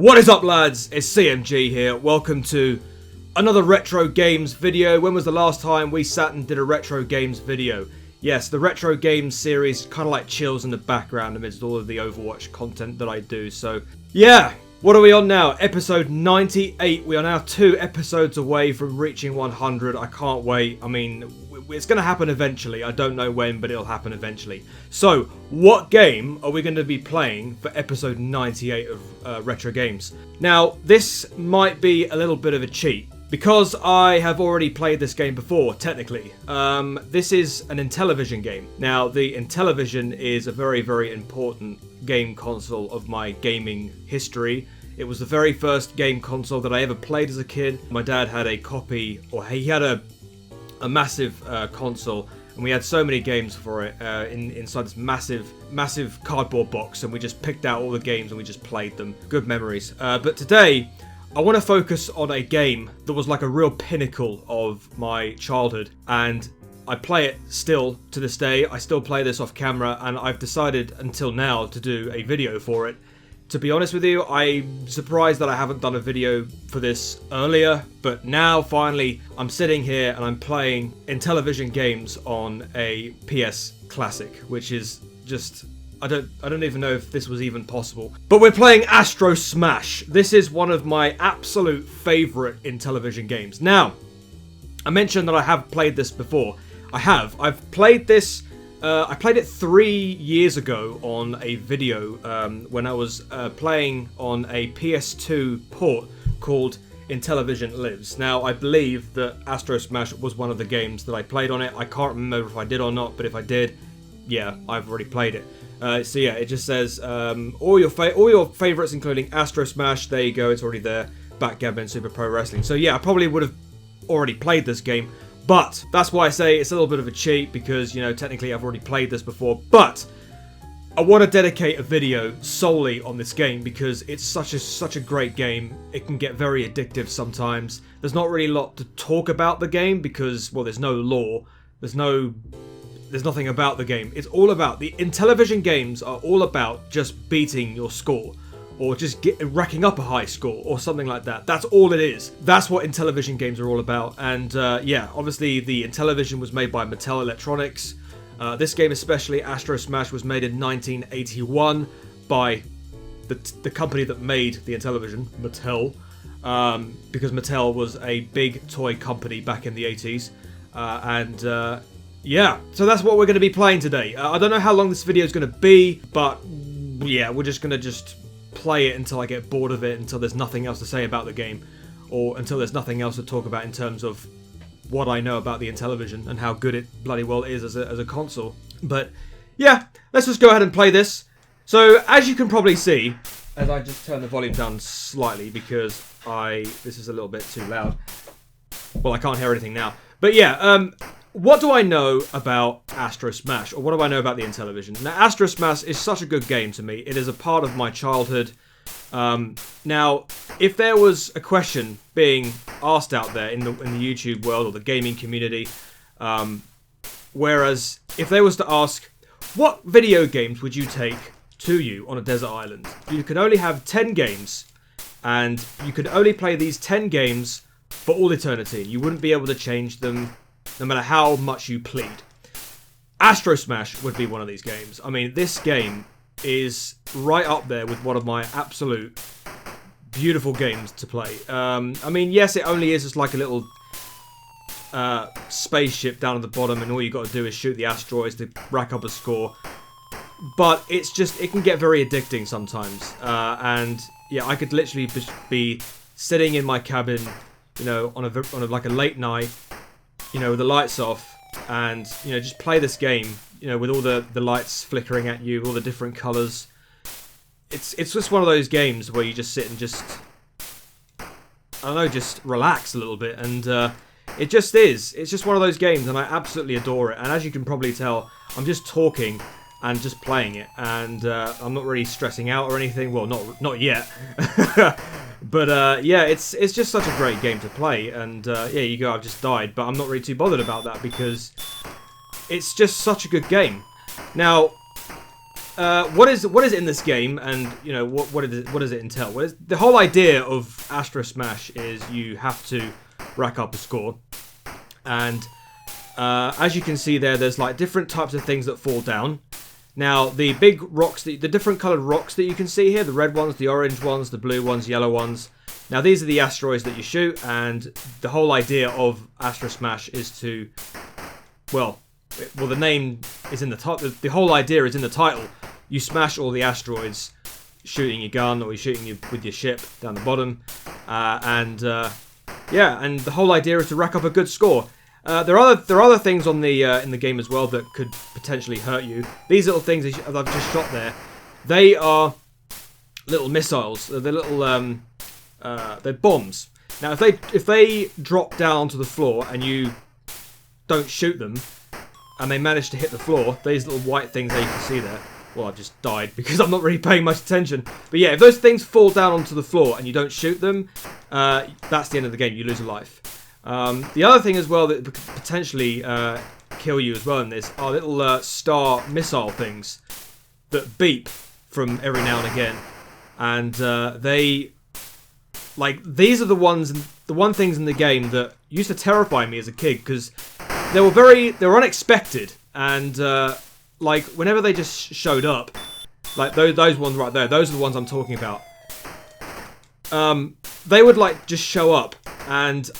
What is up, lads? It's CMG here. Welcome to another retro games video. When was the last time we sat and did a retro games video? Yes, the retro games series kind of like chills in the background amidst all of the Overwatch content that I do. So yeah, what are we on now? Episode 98. We are now 2 episodes away from reaching 100. I can't wait. I mean, it's going to happen eventually. I don't know when, but it'll happen eventually. So, what game are we going to be playing for episode 98 of Retro Games? Now, this might be a little bit of a cheat, because I have already played this game before, technically. This is an Intellivision game. Now, the Intellivision is a very, very important game console of my gaming history. It was the very first game console that I ever played as a kid. My dad had a copy, or he had a massive console, and we had so many games for it inside this massive cardboard box, and we just picked out all the games and we just played them. Good memories. But today, I want to focus on a game that was like a real pinnacle of my childhood, and I play it still to this day. I still play this off camera, and I've decided until now to do a video for it. To be honest with you, I'm surprised that I haven't done a video for this earlier, but now finally I'm sitting here and I'm playing Intellivision games on a PS Classic, which is just, I don't even know if this was even possible. But we're playing AstroSmash. This is one of my absolute favourite Intellivision games. Now, I mentioned that I have played this before. I've played this. I played it 3 years ago on a video when I was playing on a PS2 port called Intellivision Lives. Now, I believe that AstroSmash was one of the games that I played on it. I can't remember if I did or not, but if I did, yeah, I've already played it. So yeah, it just says all your favorites, including AstroSmash. There you go, it's already there. Backgammon, Super Pro Wrestling. So yeah, I probably would have already played this game. But that's why I say it's a little bit of a cheat, because, you know, technically I've already played this before. But I want to dedicate a video solely on this game because it's such a great game. It can get very addictive sometimes. There's not really a lot to talk about the game because, well, there's no lore. There's nothing about the game. It's all about, the Intellivision games are all about just beating your score, or just racking up a high score, or something like that. That's all it is. That's what Intellivision games are all about. And yeah, obviously the Intellivision was made by Mattel Electronics. This game especially, AstroSmash, was made in 1981 by the company that made the Intellivision, Mattel, because Mattel was a big toy company back in the 80s. Yeah, so that's what we're going to be playing today. I don't know how long this video is going to be, but yeah, we're just going to play it until I get bored of it, until there's nothing else to say about the game, or until there's nothing else to talk about in terms of what I know about the Intellivision and how good it bloody well is as a console. But yeah, let's just go ahead and play this. So as you can probably see, as I just turn the volume down slightly because this is a little bit too loud. Well, I can't hear anything now. But yeah, what do I know about AstroSmash, or what do I know about the Intellivision? Now, AstroSmash is such a good game to me. It is a part of my childhood. Now, if there was a question being asked out there in the YouTube world or the gaming community, whereas if they was to ask, what video games would you take to you on a desert island? You could only have 10 games, and you could only play these 10 games for all eternity. You wouldn't be able to change them, no matter how much you plead. AstroSmash would be one of these games. I mean, this game is right up there with one of my absolute beautiful games to play. I mean, yes, it only is just like a little spaceship down at the bottom, and all you got to do is shoot the asteroids to rack up a score. But it's just, it can get very addicting sometimes. And yeah, I could literally just be sitting in my cabin, you know, on like a late night, you know, with the lights off, and, you know, just play this game, you know, with all the lights flickering at you, all the different colours. It's just one of those games where you just sit and just, I don't know, just relax a little bit, and it just is. It's just one of those games, and I absolutely adore it. And as you can probably tell, I'm just talking and just playing it, and I'm not really stressing out or anything. Well, not yet. But yeah, it's just such a great game to play, and yeah, you go, I've just died, but I'm not really too bothered about that because it's just such a good game. Now, what is it in this game, and you know what does it entail? The whole idea of AstroSmash is you have to rack up a score, and as you can see there's like different types of things that fall down. Now the big rocks, the different coloured rocks that you can see here, the red ones, the orange ones, the blue ones, yellow ones. Now these are the asteroids that you shoot, and the whole idea of AstroSmash is to, well, the name is in the title. The whole idea is in the title. You smash all the asteroids, shooting your gun or you're shooting with your ship down the bottom, yeah, and the whole idea is to rack up a good score. There are other things on the in the game as well that could potentially hurt you. These little things that I've just shot there, they are little missiles. They're little they're bombs. Now if they drop down to the floor and you don't shoot them, and they manage to hit the floor, these little white things that you can see there. Well, I've just died because I'm not really paying much attention. But yeah, if those things fall down onto the floor and you don't shoot them, that's the end of the game. You lose a life. The other thing as well that could potentially kill you as well in this are little star missile things that beep from every now and again. And these are the one things in the game that used to terrify me as a kid, because they were unexpected, and like whenever they just showed up, like those ones right there, those are the ones I'm talking about. They would like just show up, and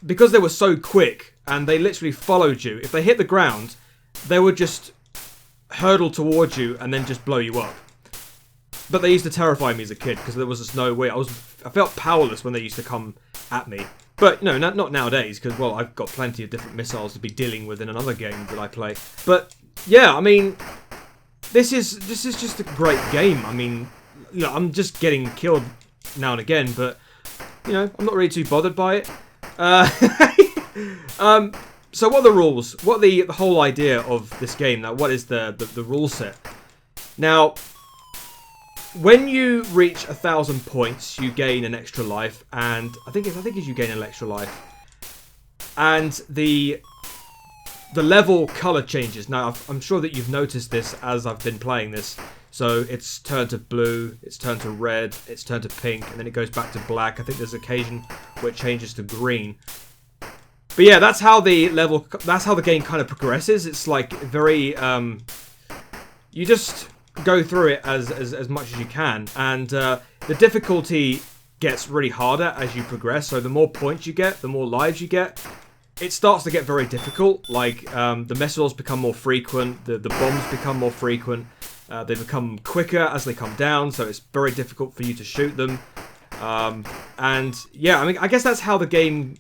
because they were so quick and they literally followed you, if they hit the ground, they would just hurtle towards you and then just blow you up. But they used to terrify me as a kid because there was just no way. I felt powerless when they used to come at me. But, you know, not nowadays, because, well, I've got plenty of different missiles to be dealing with in another game that I play. But, yeah, I mean, this is just a great game. I mean, you know, I'm just getting killed now and again, but, you know, I'm not really too bothered by it. So what are the rules? What are the whole idea of this game? Now, what is the rule set? Now, when you reach 1,000 points, you gain an extra life, and I think you gain an extra life, and the level color changes. Now, I'm sure that you've noticed this as I've been playing this. So it's turned to blue, it's turned to red, it's turned to pink, and then it goes back to black. I think there's an occasion where it changes to green. But yeah, that's how the game kind of progresses. It's like very, you just go through it as much as you can, and the difficulty gets really harder as you progress. So the more points you get, the more lives you get. It starts to get very difficult. Like the missiles become more frequent, the bombs become more frequent. They become quicker as they come down, so it's very difficult for you to shoot them. And yeah, I mean, I guess that's how the game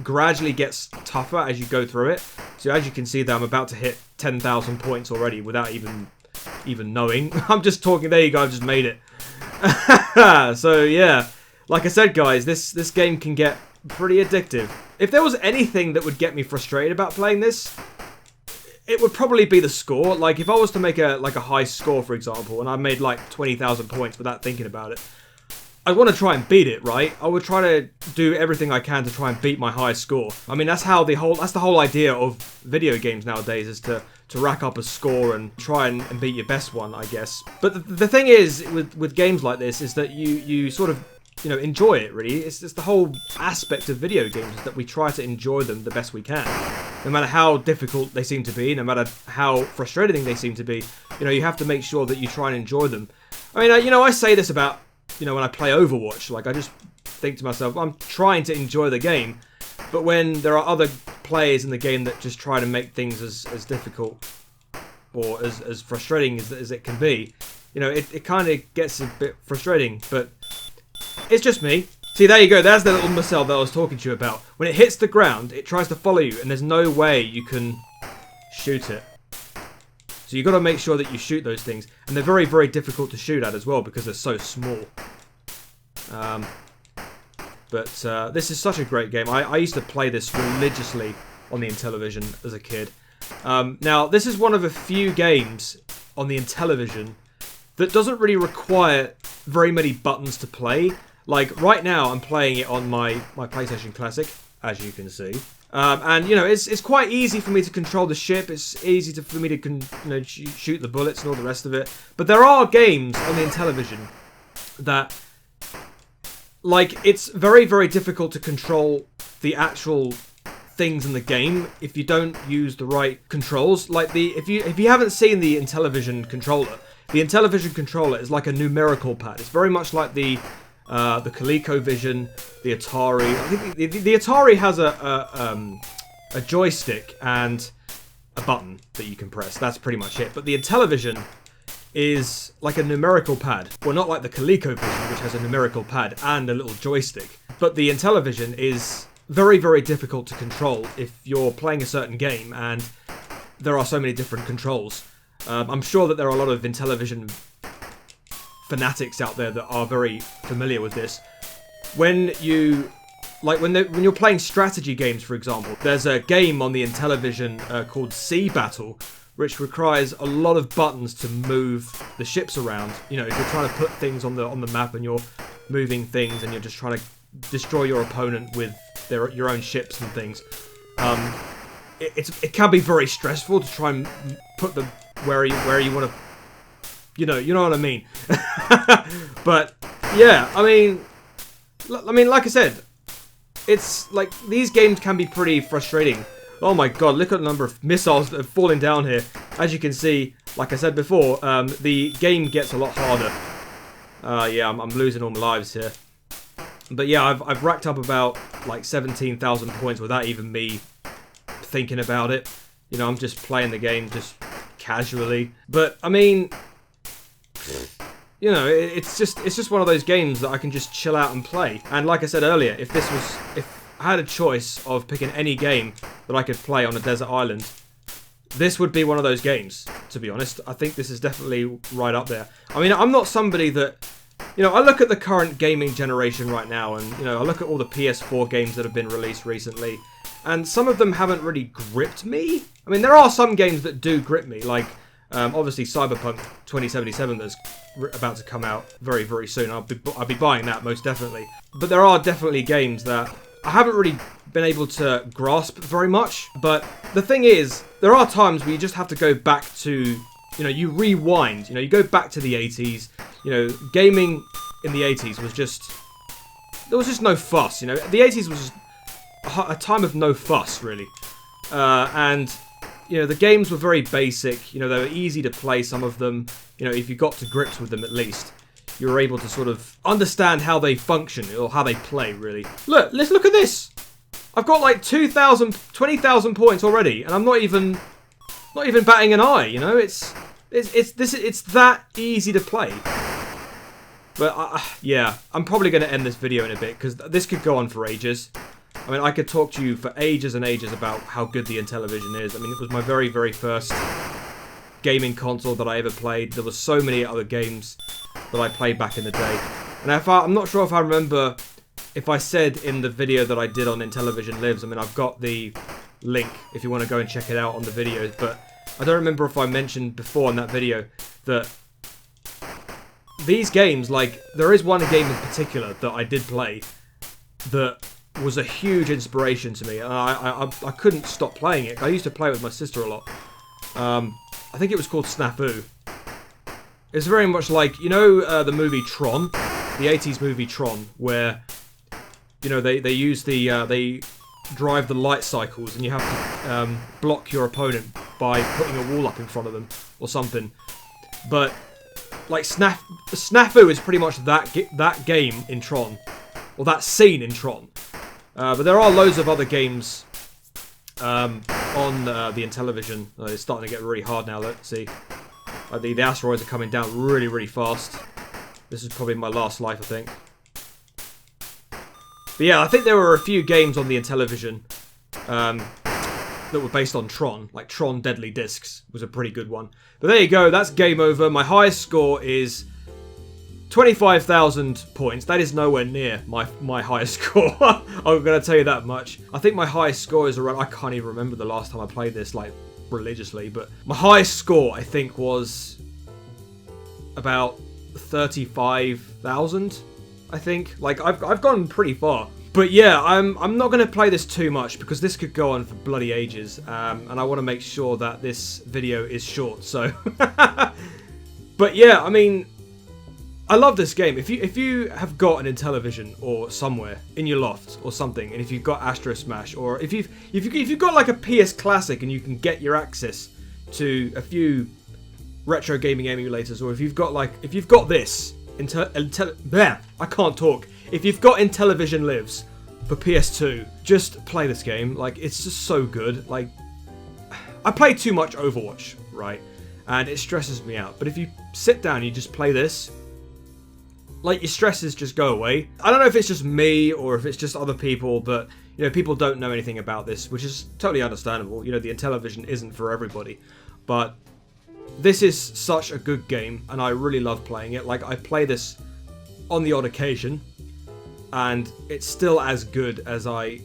gradually gets tougher as you go through it. So as you can see that I'm about to hit 10,000 points already without even knowing. I'm just talking. There you go. I've just made it. So yeah, like I said, guys, this game can get pretty addictive. If there was anything that would get me frustrated about playing this, it would probably be the score. Like if I was to make a high score, for example, and I made like 20,000 points without thinking about it, I'd want to try and beat it, right? I would try to do everything I can to try and beat my highest score. I mean, that's the whole idea of video games nowadays, is to rack up a score and try and beat your best one, I guess. But the thing is, with games like this, is that you sort of, you know, enjoy it, really. It's just the whole aspect of video games is that we try to enjoy them the best we can. No matter how difficult they seem to be, no matter how frustrating they seem to be, you know, you have to make sure that you try and enjoy them. I mean, you know, I say this about, you know, when I play Overwatch, like I just think to myself, I'm trying to enjoy the game, but when there are other players in the game that just try to make things as difficult or as frustrating as it can be, you know, it kind of gets a bit frustrating, but it's just me. See, there you go, there's the little missile that I was talking to you about. When it hits the ground, it tries to follow you, and there's no way you can shoot it. So you've got to make sure that you shoot those things. And they're very, very difficult to shoot at as well because they're so small. But this is such a great game. I used to play this religiously on the Intellivision as a kid. Now, this is one of a few games on the Intellivision that doesn't really require very many buttons to play. Like, right now, I'm playing it on my PlayStation Classic, as you can see. And you know, it's quite easy for me to control the ship. It's easy for me to shoot the bullets and all the rest of it. But there are games on the Intellivision that, like, it's very, very difficult to control the actual things in the game if you don't use the right controls. Like if you haven't seen the Intellivision controller, the Intellivision controller is like a numerical pad. It's very much like the ColecoVision, the Atari. I think the Atari has a joystick and a button that you can press. That's pretty much it. But the Intellivision is like a numerical pad. Well, not like the ColecoVision, which has a numerical pad and a little joystick. But the Intellivision is very, very difficult to control if you're playing a certain game and there are so many different controls. I'm sure that there are a lot of Intellivision fanatics out there that are very familiar with this. When you're playing strategy games, for example, there's a game on the Intellivision called Sea Battle, which requires a lot of buttons to move the ships around. You know, if you're trying to put things on the map and you're moving things and you're just trying to destroy your opponent with your own ships and things, it can be very stressful to try and put them where you want to. You know what I mean. But yeah, I mean, like I said, it's like these games can be pretty frustrating. Oh my god, look at the number of missiles that are falling down here. As you can see, like I said before, the game gets a lot harder. Yeah, I'm losing all my lives here. But yeah, I've racked up about like 17,000 points without even me thinking about it. You know, I'm just playing the game just casually. But I mean, you know, it's just one of those games that I can just chill out and play. And like I said earlier, if I had a choice of picking any game that I could play on a desert island, this would be one of those games, to be honest. I think this is definitely right up there. I mean, I'm not somebody that, you know, I look at the current gaming generation right now, and, you know, I look at all the PS4 games that have been released recently, and some of them haven't really gripped me. I mean, there are some games that do grip me, like, obviously Cyberpunk 2077 that's about to come out very, very soon. I'll be buying that, most definitely. But there are definitely games that I haven't really been able to grasp very much. But the thing is, there are times where you just have to go back to, you know, you rewind. You know, you go back to the 80s. You know, gaming in the 80s was just, there was just no fuss. You know, the 80s was just a time of no fuss, really. And, you know, the games were very basic. You know, they were easy to play, some of them. You know, if you got to grips with them at least, you were able to sort of understand how they function, or how they play, really. Look, let's look at this. I've got like 20,000 points already, and I'm not even batting an eye, you know? It's that easy to play. But, yeah, I'm probably going to end this video in a bit, because this could go on for ages. I mean, I could talk to you for ages and ages about how good the Intellivision is. I mean, it was my very, very first gaming console that I ever played. There were so many other games that I played back in the day. And I'm not sure if I remember if I said in the video that I did on Intellivision Lives. I mean, I've got the link if you want to go and check it out on the videos. But I don't remember if I mentioned before in that video that these games, like, there is one game in particular that I did play that was a huge inspiration to me, and I couldn't stop playing it. I used to play it with my sister a lot. I think it was called Snafu. It's very much like, you know, the movie Tron, the 80s movie Tron, where, you know, they use they drive the light cycles, and you have to block your opponent by putting a wall up in front of them or something. But like Snafu is pretty much that game in Tron, or that scene in Tron. But there are loads of other games on the Intellivision. It's starting to get really hard now. Let's see. The asteroids are coming down really, really fast. This is probably my last life, I think. But yeah, I think there were a few games on the Intellivision that were based on Tron. Like Tron Deadly Discs was a pretty good one. But there you go. That's game over. My highest score is 25,000 points. That is nowhere near my highest score. I'm going to tell you that much. I think my highest score is around, I can't even remember the last time I played this, like, religiously, but my highest score, I think, was about 35,000, I think. Like, I've gone pretty far. But yeah, I'm not going to play this too much because this could go on for bloody ages, and I want to make sure that this video is short. So, but yeah, I mean, I love this game. If you have got an Intellivision or somewhere in your loft or something, and if you've got AstroSmash, or if you've got like a PS Classic and you can get your access to a few retro gaming emulators, or if you've got this I can't talk. If you've got Intellivision Lives for PS2, just play this game. Like, it's just so good. Like, I play too much Overwatch, right? And it stresses me out. But if you sit down and you just play this, like, your stresses just go away. I don't know if it's just me or if it's just other people, but, you know, people don't know anything about this, which is totally understandable. You know, the Intellivision isn't for everybody. But this is such a good game, and I really love playing it. Like, I play this on the odd occasion, and it's still as good as I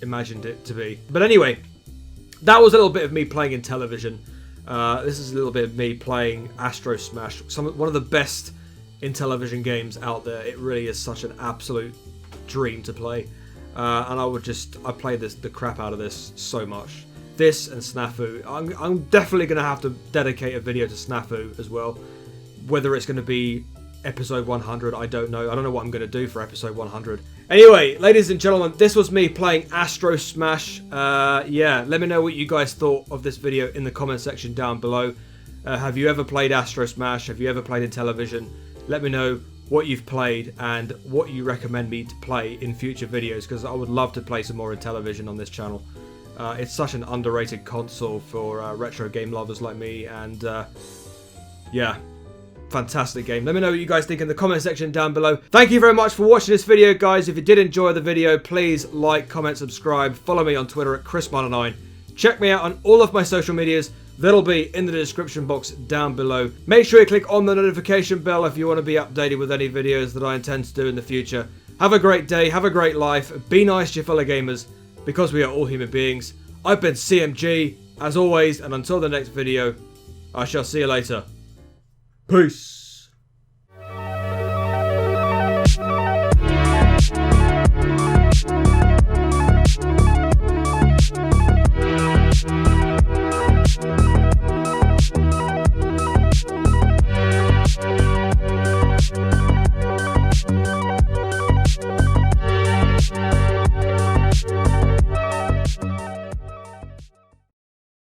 imagined it to be. But anyway, that was a little bit of me playing Intellivision. This is a little bit of me playing AstroSmash, one of the best Intellivision games out there. It really is such an absolute dream to play, and I play the crap out of this so much. This and Snafu. I'm definitely going to have to dedicate a video to Snafu as well. Whether it's going to be episode 100, I don't know. I don't know what I'm going to do for episode 100. Anyway, ladies and gentlemen, this was me playing AstroSmash. Yeah, let me know what you guys thought of this video in the comment section down below. Have you ever played AstroSmash? Have you ever played Intellivision? Let me know what you've played and what you recommend me to play in future videos, because I would love to play some more Intellivision on this channel. It's such an underrated console for retro game lovers like me, and yeah, fantastic game. Let me know what you guys think in the comment section down below. Thank you very much for watching this video, guys. If you did enjoy the video, please like, comment, subscribe. Follow me on Twitter at ChrisMiner9. Check me out on all of my social medias. That'll be in the description box down below. Make sure you click on the notification bell if you want to be updated with any videos that I intend to do in the future. Have a great day, have a great life, be nice to your fellow gamers, because we are all human beings. I've been CMG, as always, and until the next video, I shall see you later. Peace.